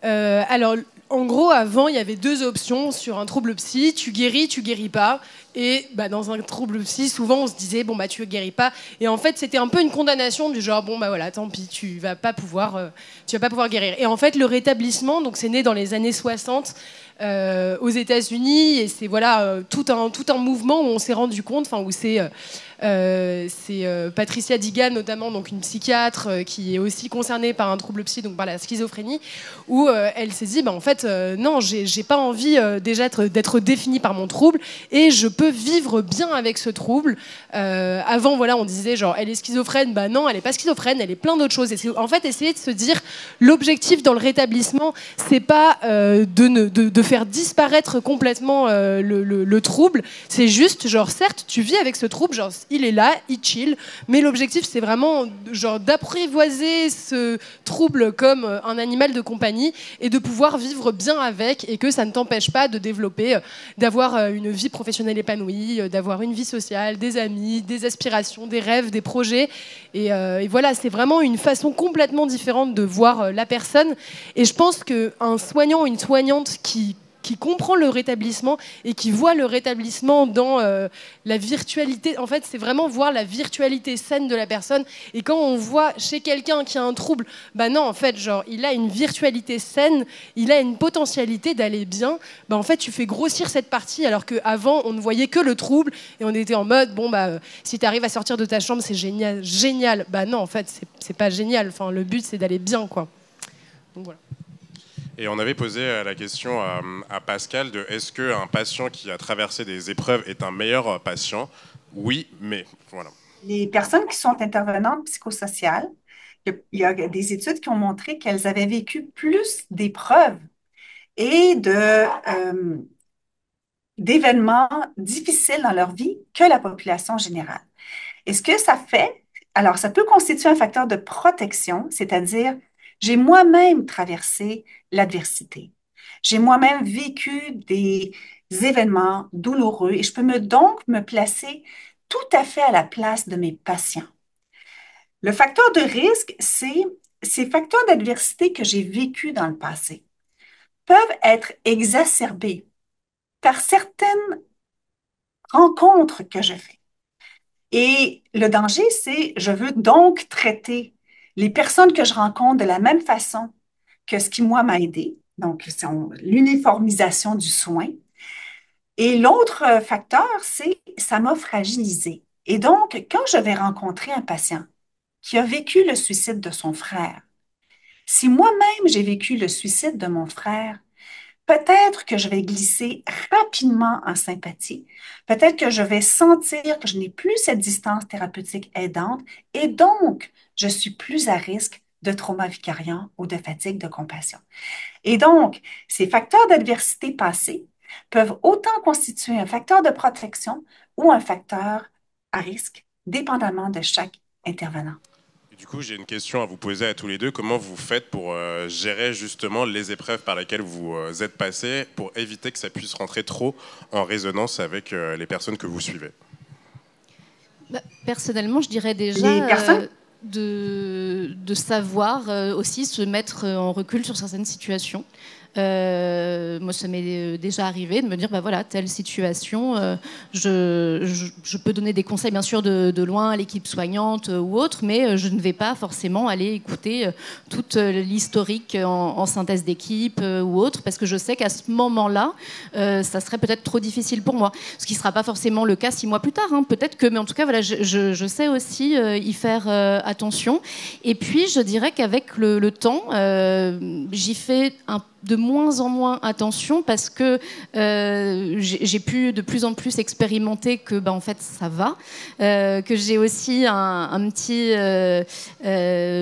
Alors, en gros, avant, il y avait 2 options sur un trouble psy. Tu guéris pas. Et dans un trouble psy, souvent, on se disait, tu guéris pas. Et en fait, c'était un peu une condamnation du genre, tant pis, tu vas pas pouvoir guérir. Et en fait, le rétablissement, donc c'est né dans les années 60 aux États-Unis. Et c'est tout un mouvement où on s'est rendu compte, où c'est Patricia Digan, notamment, donc une psychiatre qui est aussi concernée par un trouble psy, donc par la schizophrénie, où elle s'est dit, en fait, non, j'ai pas envie déjà d'être définie par mon trouble, et je peux vivre bien avec ce trouble. Avant, on disait, elle est schizophrène. Non, elle est pas schizophrène, elle est plein d'autres choses. Et c'est en fait essayer de se dire, l'objectif dans le rétablissement, c'est pas de faire disparaître complètement le trouble. C'est juste, genre, certes, tu vis avec ce trouble, genre, il est là, il chill, mais l'objectif, c'est vraiment, genre, d'apprivoiser ce trouble comme un animal de compagnie et de pouvoir vivre bien avec, et que ça ne t'empêche pas de développer, d'avoir une vie professionnelle épanouie, d'avoir une vie sociale, des amis, des aspirations, des rêves, des projets. Et voilà, c'est vraiment une façon complètement différente de voir la personne. Et je pense qu'un soignant ou une soignante qui comprend le rétablissement et qui voit le rétablissement dans la virtualité. En fait, c'est vraiment voir la virtualité saine de la personne. Et quand on voit chez quelqu'un qui a un trouble, bah non, en fait, genre, il a une virtualité saine, il a une potentialité d'aller bien. Bah en fait, tu fais grossir cette partie, alors qu'avant, on ne voyait que le trouble et on était en mode, bon, bah, si tu arrives à sortir de ta chambre, c'est génial, génial. Bah non, en fait, c'est pas génial. Enfin, le but, c'est d'aller bien, quoi. Donc voilà. Et on avait posé la question à Pascal de est-ce qu'un patient qui a traversé des épreuves est un meilleur patient? Oui, mais voilà. Les personnes qui sont intervenantes psychosociales, il y a des études qui ont montré qu'elles avaient vécu plus d'épreuves et d'événements difficiles dans leur vie que la population générale. Et ce que ça fait, alors ça peut constituer un facteur de protection, c'est-à-dire j'ai moi-même traversé l'adversité. J'ai moi-même vécu des événements douloureux et je peux donc me placer tout à fait à la place de mes patients. Le facteur de risque, c'est ces facteurs d'adversité que j'ai vécus dans le passé peuvent être exacerbés par certaines rencontres que je fais. Et le danger, c'est je veux donc traiter les personnes que je rencontre de la même façon que ce qui, moi, m'a aidé. Donc, c'est l'uniformisation du soin. Et l'autre facteur, c'est ça m'a fragilisé. Et donc, quand je vais rencontrer un patient qui a vécu le suicide de son frère, si moi-même j'ai vécu le suicide de mon frère, peut-être que je vais glisser rapidement en sympathie. Peut-être que je vais sentir que je n'ai plus cette distance thérapeutique aidante et donc je suis plus à risque de trauma vicariant ou de fatigue de compassion. Et donc, ces facteurs d'adversité passés peuvent autant constituer un facteur de protection ou un facteur à risque, dépendamment de chaque intervenant. Du coup, j'ai une question à vous poser à tous les deux. Comment vous faites pour gérer justement les épreuves par lesquelles vous êtes passés pour éviter que ça puisse rentrer trop en résonance avec les personnes que vous suivez? Personnellement, je dirais déjà de savoir aussi se mettre en recul sur certaines situations. Moi, ça m'est déjà arrivé de me dire, bah voilà, telle situation, je peux donner des conseils, bien sûr, de loin à l'équipe soignante ou autre, mais je ne vais pas forcément aller écouter toute l'historique en synthèse d'équipe ou autre, parce que je sais qu'à ce moment-là, ça serait peut-être trop difficile pour moi. Ce qui ne sera pas forcément le cas 6 mois plus tard, hein. Peut-être que, mais en tout cas, voilà, je sais aussi y faire attention. Et puis, je dirais qu'avec le temps, j'y fais de moins en moins attention parce que j'ai pu de plus en plus expérimenter que en fait ça va, que j'ai aussi un petit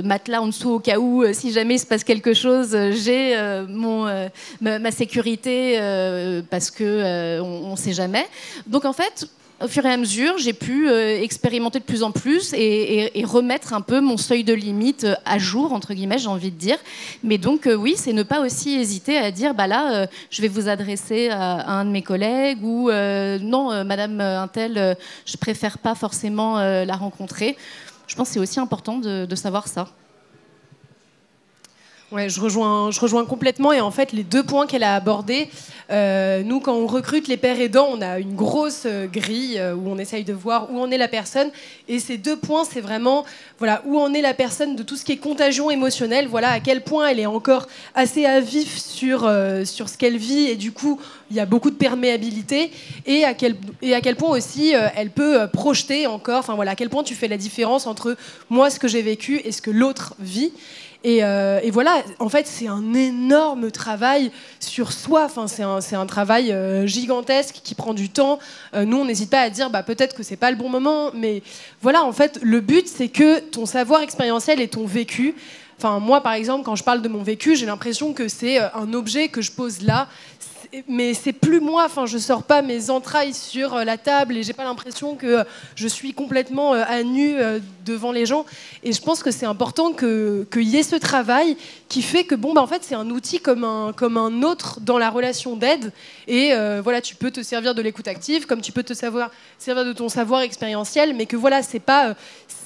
matelas en dessous au cas où si jamais il se passe quelque chose, j'ai ma sécurité parce que on sait jamais. Donc en fait, au fur et à mesure, j'ai pu expérimenter de plus en plus et remettre un peu mon seuil de limite à jour, entre guillemets, j'ai envie de dire. Mais donc, oui, c'est ne pas aussi hésiter à dire, bah là, je vais vous adresser à un de mes collègues ou non, madame Untel, je préfère pas forcément la rencontrer. Je pense que c'est aussi important de savoir ça. Ouais, je rejoins complètement. Et en fait, les 2 points qu'elle a abordés, nous, quand on recrute les pairs aidants, on a une grosse grille où on essaye de voir où en est la personne. Et ces 2 points, c'est vraiment voilà, où en est la personne de tout ce qui est contagion émotionnelle, voilà, à quel point elle est encore assez à vif sur ce qu'elle vit. Et du coup, il y a beaucoup de perméabilité. Et à quel point aussi elle peut projeter encore, enfin voilà, à quel point tu fais la différence entre moi, ce que j'ai vécu, et ce que l'autre vit. Et voilà, en fait, c'est un énorme travail sur soi. Enfin, c'est un travail gigantesque qui prend du temps. Nous, on n'hésite pas à dire, bah, peut-être que c'est pas le bon moment, mais voilà, en fait, le but, c'est que ton savoir expérientiel et ton vécu. Enfin, moi, par exemple, quand je parle de mon vécu, j'ai l'impression que c'est un objet que je pose là. mais c'est plus moi. Enfin, je sors pas mes entrailles sur la table et j'ai pas l'impression que je suis complètement à nu devant les gens. Et je pense que c'est important qu'il y ait ce travail qui fait que bon, bah, en fait, c'est un outil comme un autre dans la relation d'aide. Et voilà, tu peux te servir de l'écoute active, comme tu peux te servir de ton savoir expérientiel, mais que voilà, c'est pas.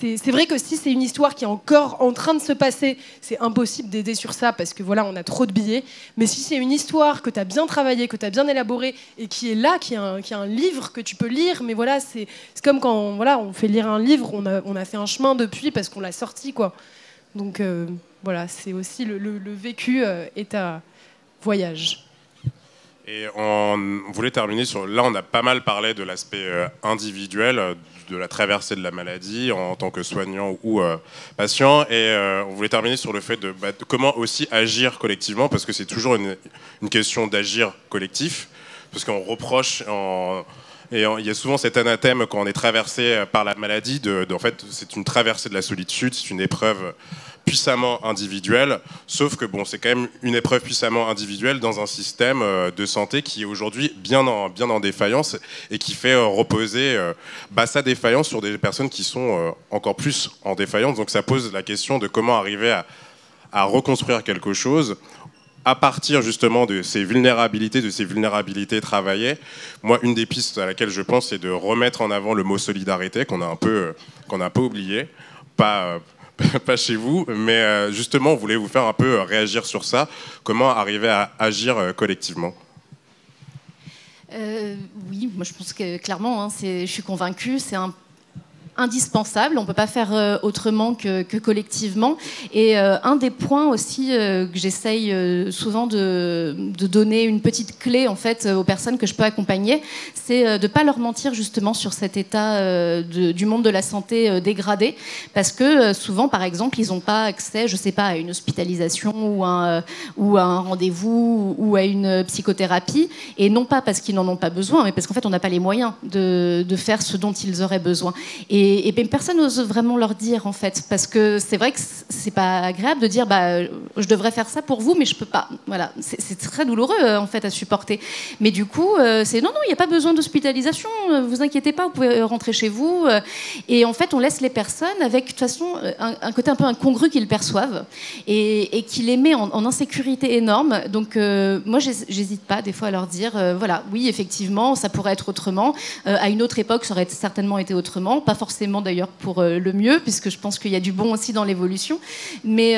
C'est vrai que si c'est une histoire qui est encore en train de se passer, c'est impossible d'aider sur ça parce que voilà, on a trop de billets. Mais si c'est une histoire que tu as bien travaillée, que tu as bien élaborée et qui est là, qui est un livre que tu peux lire, mais voilà, c'est comme quand voilà, on fait lire un livre, on a fait un chemin depuis parce qu'on l'a sorti, quoi. Donc voilà, c'est aussi le vécu est un voyage. Et on voulait terminer sur... Là, on a pas mal parlé de l'aspect individuel, de la traversée de la maladie en tant que soignant ou patient. Et on voulait terminer sur le fait de comment aussi agir collectivement, parce que c'est toujours une question d'agir collectif, parce qu'on reproche... Et il y a souvent cet anathème quand on est traversé par la maladie, en fait, c'est une traversée de la solitude, c'est une épreuve puissamment individuelle, sauf que bon, c'est quand même une épreuve puissamment individuelle dans un système de santé qui est aujourd'hui bien en défaillance et qui fait reposer sa défaillance sur des personnes qui sont encore plus en défaillance. Donc ça pose la question de comment arriver à reconstruire quelque chose à partir justement de ces vulnérabilités travaillées. Moi, une des pistes à laquelle je pense, c'est de remettre en avant le mot solidarité qu'on a un peu oublié, pas chez vous, mais justement, on voulait vous faire un peu réagir sur ça. Comment arriver à agir collectivement ? Oui, moi je pense que clairement, je suis convaincue, c'est indispensable, on ne peut pas faire autrement que collectivement. Et un des points aussi que j'essaye souvent de donner une petite clé en fait, aux personnes que je peux accompagner, c'est de ne pas leur mentir justement sur cet état du monde de la santé dégradé, parce que souvent, par exemple, ils n'ont pas accès, je ne sais pas, à une hospitalisation ou à un rendez-vous ou à une psychothérapie, et non pas parce qu'ils n'en ont pas besoin, mais parce qu'en fait, on n'a pas les moyens de faire ce dont ils auraient besoin. Et personne n'ose vraiment leur dire, en fait, parce que c'est vrai que c'est pas agréable de dire je devrais faire ça pour vous, mais je peux pas. Voilà, c'est très douloureux, en fait, à supporter. Mais du coup, c'est non, il n'y a pas besoin d'hospitalisation, vous inquiétez pas, vous pouvez rentrer chez vous. Et en fait, on laisse les personnes avec, de toute façon, un côté un peu incongru qu'ils perçoivent et qui les met en insécurité énorme. Donc, moi, j'hésite pas, des fois, à leur dire voilà, oui, effectivement, ça pourrait être autrement. À une autre époque, ça aurait certainement été autrement, pas forcément d'ailleurs pour le mieux, puisque je pense qu'il y a du bon aussi dans l'évolution, mais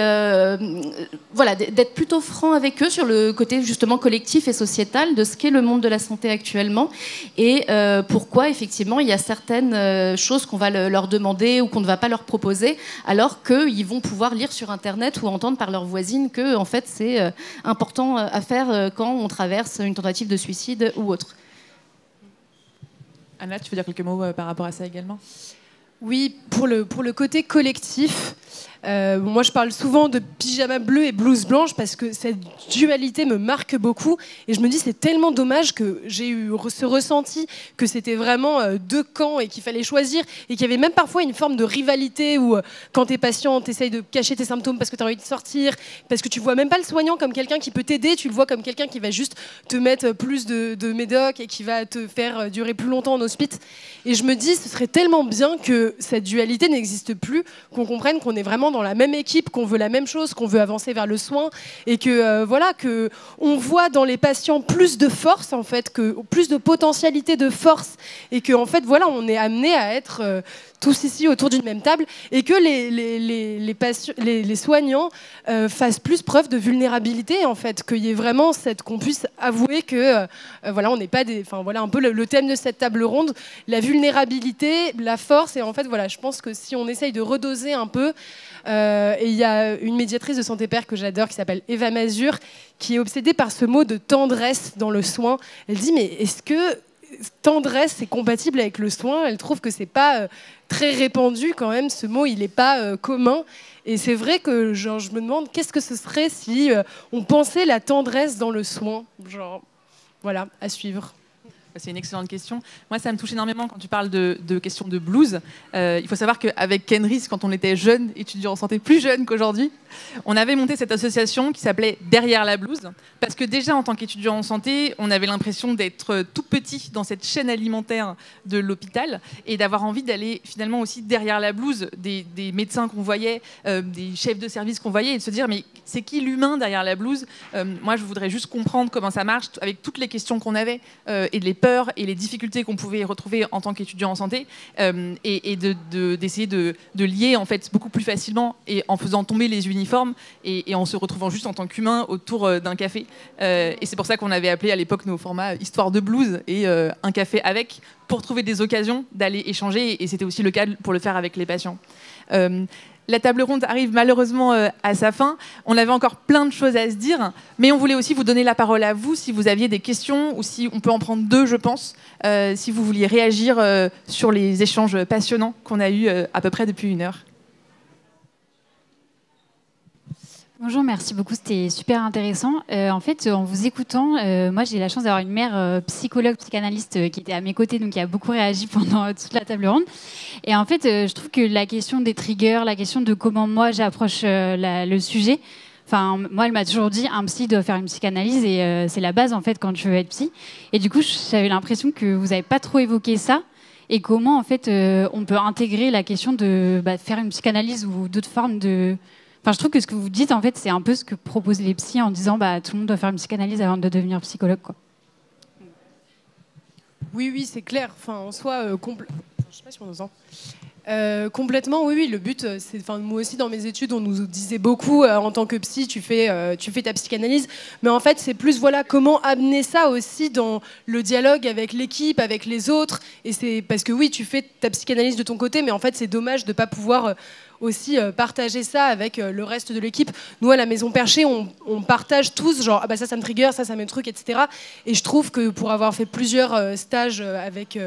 voilà, d'être plutôt franc avec eux sur le côté justement collectif et sociétal de ce qu'est le monde de la santé actuellement et pourquoi effectivement il y a certaines choses qu'on va leur demander ou qu'on ne va pas leur proposer, alors qu'ils vont pouvoir lire sur internet ou entendre par leurs voisines que en fait c'est important à faire quand on traverse une tentative de suicide ou autre. Anna, tu veux dire quelques mots par rapport à ça également ? Oui, pour le côté collectif, moi je parle souvent de pyjama bleu et blouse blanche parce que cette dualité me marque beaucoup et je me dis c'est tellement dommage que j'ai eu ce ressenti que c'était vraiment deux camps et qu'il fallait choisir et qu'il y avait même parfois une forme de rivalité où quand t'es patient t'essayes de cacher tes symptômes parce que t'as envie de sortir, parce que tu vois même pas le soignant comme quelqu'un qui peut t'aider, tu le vois comme quelqu'un qui va juste te mettre plus de médoc et qui va te faire durer plus longtemps en hospice. Et je me dis ce serait tellement bien que cette dualité n'existe plus, qu'on comprenne qu'on est vraiment dans la même équipe, qu'on veut la même chose, qu'on veut avancer vers le soin et que voilà, que on voit dans les patients plus de force en fait, que plus de potentialité de force et que en fait voilà, on est amené à être tous ici autour d'une même table et que les soignants fassent plus preuve de vulnérabilité en fait, qu'il y ait vraiment qu'on puisse avouer que voilà, on n'est pas des, enfin voilà un peu le thème de cette table ronde, la vulnérabilité, la force. Et en fait voilà, je pense que si on essaye de redoser un peu, et il y a une médiatrice de Santé Père que j'adore qui s'appelle Eva Mazur qui est obsédée par ce mot de tendresse dans le soin. Elle dit mais est-ce que tendresse c'est compatible avec le soin? Elle trouve que c'est pas très répandu quand même, ce mot il n'est pas commun. Et c'est vrai que genre, je me demande qu'est-ce que ce serait si on pensait la tendresse dans le soin, genre voilà, à suivre. C'est une excellente question. Moi, ça me touche énormément quand tu parles de questions de blues. Il faut savoir qu'avec Kenris, quand on était jeunes, étudiants en santé, plus jeunes qu'aujourd'hui, on avait monté cette association qui s'appelait Derrière la blouse. Parce que déjà, en tant qu'étudiant en santé, on avait l'impression d'être tout petit dans cette chaîne alimentaire de l'hôpital et d'avoir envie d'aller finalement aussi derrière la blouse des médecins qu'on voyait, des chefs de service qu'on voyait et de se dire mais c'est qui l'humain derrière la blouse? Moi, je voudrais juste comprendre comment ça marche avec toutes les questions qu'on avait et les peurs et les difficultés qu'on pouvait retrouver en tant qu'étudiant en santé et d'essayer de lier en fait beaucoup plus facilement et en faisant tomber les uniformes et en se retrouvant juste en tant qu'humain autour d'un café. Et c'est pour ça qu'on avait appelé à l'époque nos formats Histoire de blues et un café avec pour trouver des occasions d'aller échanger et c'était aussi le cas pour le faire avec les patients. La table ronde arrive malheureusement à sa fin. On avait encore plein de choses à se dire, mais on voulait aussi vous donner la parole à vous si vous aviez des questions ou si on peut en prendre deux, je pense, si vous vouliez réagir sur les échanges passionnants qu'on a eus à peu près depuis 1 heure. Bonjour, merci beaucoup, c'était super intéressant. En fait, en vous écoutant, moi j'ai la chance d'avoir une mère psychologue, psychanalyste qui était à mes côtés, donc qui a beaucoup réagi pendant toute la table ronde. Et en fait, je trouve que la question des triggers, la question de comment moi j'approche le sujet, enfin, moi elle m'a toujours dit un psy doit faire une psychanalyse et c'est la base en fait quand tu veux être psy. Et du coup, j'avais l'impression que vous n'avez pas trop évoqué ça. Et comment en fait on peut intégrer la question de faire une psychanalyse ou d'autres formes de... Enfin, je trouve que ce que vous dites, en fait, c'est un peu ce que proposent les psys en disant tout le monde doit faire une psychanalyse avant de devenir psychologue, quoi. Oui, c'est clair. Enfin, en soi, je sais pas si on entend. Complètement, oui. Le but, c'est, enfin, moi aussi dans mes études, on nous disait beaucoup en tant que psy, tu fais ta psychanalyse, mais en fait, c'est plus voilà comment amener ça aussi dans le dialogue avec l'équipe, avec les autres. Et c'est parce que oui, tu fais ta psychanalyse de ton côté, mais en fait, c'est dommage de pas pouvoir aussi partager ça avec le reste de l'équipe. Nous, à la Maison Perchée, on partage tous, genre, ça me trigger, ça me truc, etc. Et je trouve que pour avoir fait plusieurs stages avec,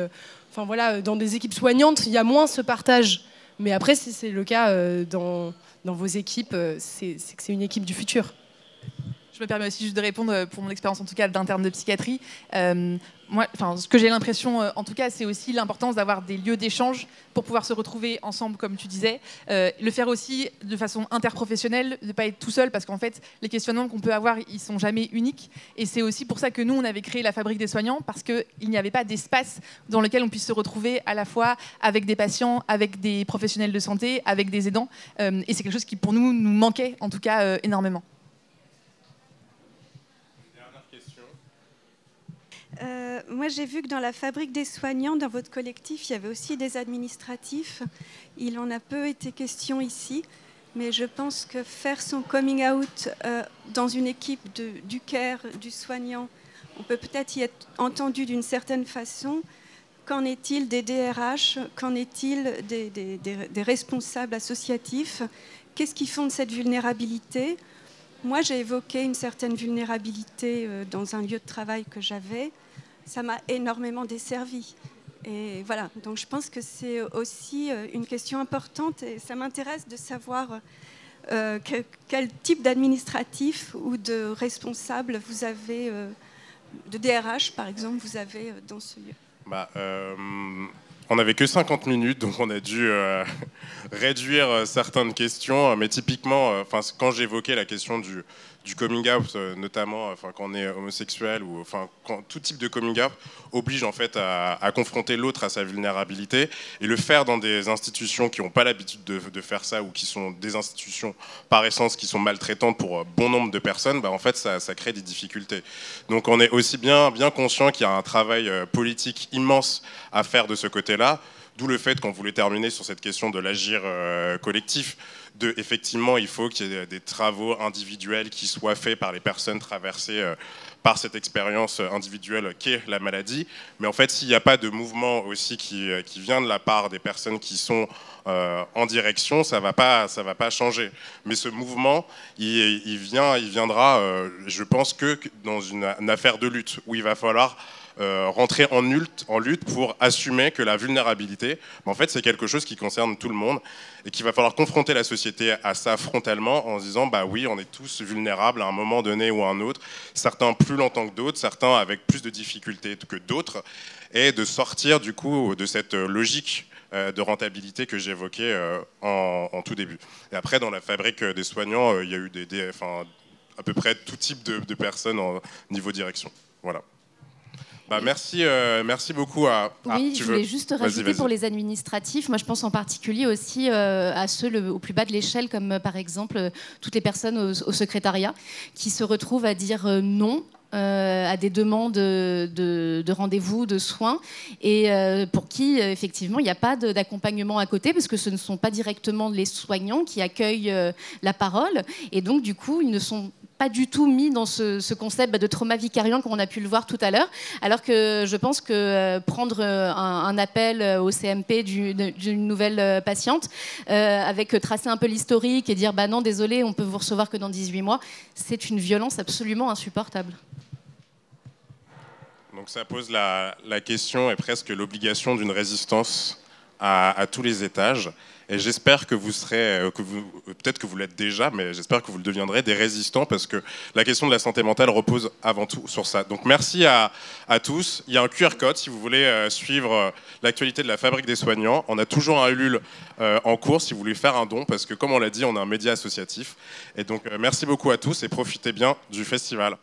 dans des équipes soignantes, il y a moins ce partage. Mais après, si c'est le cas dans vos équipes, c'est que c'est une équipe du futur. Je me permets aussi juste de répondre pour mon expérience en tout cas d'interne de psychiatrie. Moi, ce que j'ai l'impression, en tout cas, c'est aussi l'importance d'avoir des lieux d'échange pour pouvoir se retrouver ensemble, comme tu disais. Le faire aussi de façon interprofessionnelle, de ne pas être tout seul, parce qu'en fait, les questionnements qu'on peut avoir, ils ne sont jamais uniques. Et c'est aussi pour ça que nous, on avait créé la Fabrique des soignants, parce qu'il n'y avait pas d'espace dans lequel on puisse se retrouver à la fois avec des patients, avec des professionnels de santé, avec des aidants. Et c'est quelque chose qui, pour nous manquait, en tout cas, énormément. Moi, j'ai vu que dans la Fabrique des soignants, dans votre collectif, il y avait aussi des administratifs. Il en a peu été question ici, mais je pense que faire son coming out dans une équipe du care, du soignant, on peut peut-être y être entendu d'une certaine façon. Qu'en est-il des DRH? Qu'en est-il des responsables associatifs? Qu'est-ce qui fonde cette vulnérabilité? Moi, j'ai évoqué une certaine vulnérabilité dans un lieu de travail que j'avais. Ça m'a énormément desservi. Et voilà, donc je pense que c'est aussi une question importante et ça m'intéresse de savoir quel type d'administratif ou de responsable vous avez, de DRH par exemple, vous avez dans ce lieu. On n'avait que 50 minutes, donc on a dû réduire certaines questions. Mais typiquement, quand j'évoquais la question du coming out, notamment quand on est homosexuel, ou tout type de coming out oblige en fait à confronter l'autre à sa vulnérabilité, et le faire dans des institutions qui n'ont pas l'habitude de faire ça, ou qui sont des institutions par essence qui sont maltraitantes pour bon nombre de personnes, en fait ça crée des difficultés. Donc on est aussi bien conscient qu'il y a un travail politique immense à faire de ce côté-là, d'où le fait qu'on voulait terminer sur cette question de l'agir collectif. Effectivement, il faut qu'il y ait des travaux individuels qui soient faits par les personnes traversées par cette expérience individuelle qu'est la maladie. Mais en fait, s'il n'y a pas de mouvement aussi qui vient de la part des personnes qui sont en direction, ça va pas changer. Mais ce mouvement, il viendra, je pense, que dans une affaire de lutte, où il va falloir rentrer en lutte pour assumer que la vulnérabilité, en fait, c'est quelque chose qui concerne tout le monde et qu'il va falloir confronter la société à ça frontalement en se disant bah oui, on est tous vulnérables à un moment donné ou à un autre, certains plus longtemps que d'autres, certains avec plus de difficultés que d'autres, et de sortir du coup de cette logique de rentabilité que j'évoquais en tout début. Et après, dans la fabrique des soignants, il y a eu à peu près tout type de personnes en niveau direction. Voilà. Bah, merci beaucoup à... Oui, je voulais juste rajouter pour les administratifs. Moi, je pense en particulier aussi à ceux au plus bas de l'échelle, comme par exemple toutes les personnes au secrétariat qui se retrouvent à dire non à des demandes de rendez-vous, de soins, et pour qui, effectivement, il n'y a pas d'accompagnement à côté, parce que ce ne sont pas directement les soignants qui accueillent la parole, et donc, du coup, ils ne sont pas du tout mis dans ce concept de trauma vicariant comme on a pu le voir tout à l'heure, alors que je pense que prendre un appel au CMP d'une nouvelle patiente, avec tracer un peu l'historique et dire bah non, désolé, on peut vous recevoir que dans 18 mois, c'est une violence absolument insupportable. Donc ça pose la question et presque l'obligation d'une résistance à tous les étages. Et j'espère que vous serez, peut-être que vous l'êtes déjà, mais j'espère que vous le deviendrez, des résistants, parce que la question de la santé mentale repose avant tout sur ça. Donc merci à tous. Il y a un QR code si vous voulez suivre l'actualité de la Fabrique des soignants. On a toujours un Ulule en cours si vous voulez faire un don, parce que comme on l'a dit, on a un média associatif. Et donc merci beaucoup à tous et profitez bien du festival.